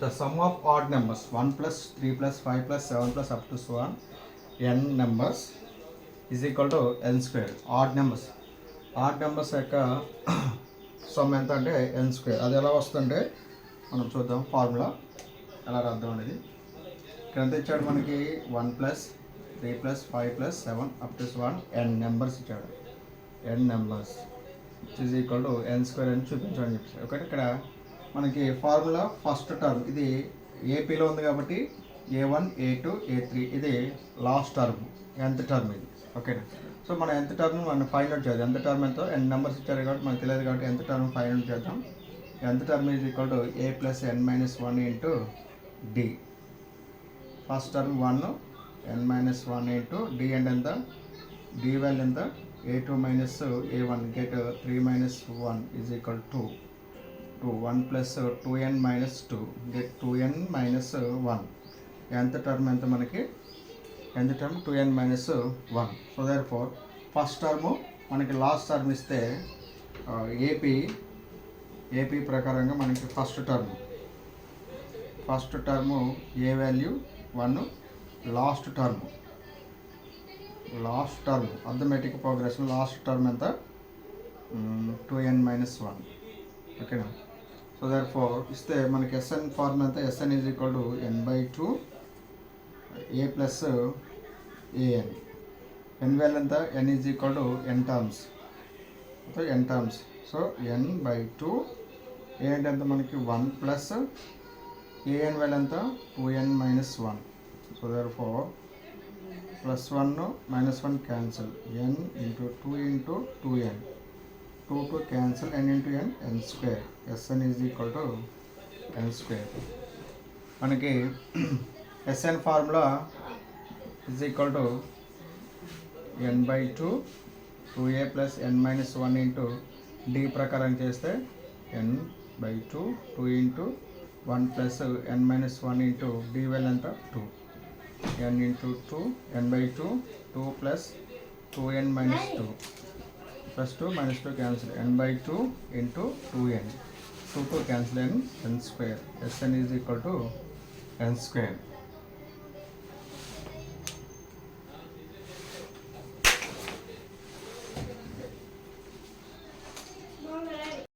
the sum of odd numbers 1 plus 3 plus 5 plus 7 plus up to so on n numbers is equal to n square. odd numbers యొక్క some ఎంత అంటే n square. అది ఎలా వస్తుందంటే మనం చూద్దాం formula ఎలా రాద్దాం అనేది. ఇక్కడ ఎంత ఇచ్చాడు మనకి 1 plus 3 plus 5 plus 7 up to 1 n numbers ఇచ్చాడు. n numbers is equal to n square అని చూపించమని చెప్పారు. ఒకటి ఇక్కడ మనకి ఫార్ములా ఫస్ట్ టర్మ్ ఇది ఏపీలో ఉంది కాబట్టి A1 A2 A3 ఇది లాస్ట్ టర్మ్ nth టర్మ్ ఇది. ఓకేనా. సో మన nth టర్మ్ మనం ఫైండ్ అవుట్ చేద్దాం. nth టర్మ్ ఎంతో n నెంబర్స్ ఇచ్చారు కాబట్టి మనకు తెలియదు కాబట్టి nth టర్మ్ ఫైండ్ అవుట్ చేద్దాం. nth term is equal to a plus n minus 1 into d. First term 1 n minus 1 into d అంటే ఎంత, d వాల్యూ ఎంత, a2 minus a1 get 3 minus 1 is equal to 1 plus 2n minus 2 get 2n minus 1. nth term ఎంత మనకి, nth term 2n minus 1. So therefore first term మనకి last term ఇస్తే AP ప్రకారంగా మనకి first term a value 1, last term arithmetic progression last term ఎంత 2n minus 1. ఓకేనా. So therefore ఇస్తే మనకి ఎస్ఎన్ ఫార్మ్ ఎంత, S N is equal to n/2 a plus A N. n value ఎంత, n is equal to n terms. So n terms, so n/2 A అంటే ఎంత మనకి 1 plus A N value ఎంత 2n minus 1. So therefore plus 1 minus 1 cancel, n into 2 into 2n, 2 cancel, n into n square. S N is equal to n square. మనకి S N formula is equal to n/2 2a plus n minus 1 into d ప్రకారం చేస్తే n/2 2 into 1 plus n minus 1 into d value ఎంత 2, n into 2 n/2 2 plus 2n minus 2 plus 2 minus 2 cancel, n/2 into 2n, 2 cancel, n square. S N is equal to n square.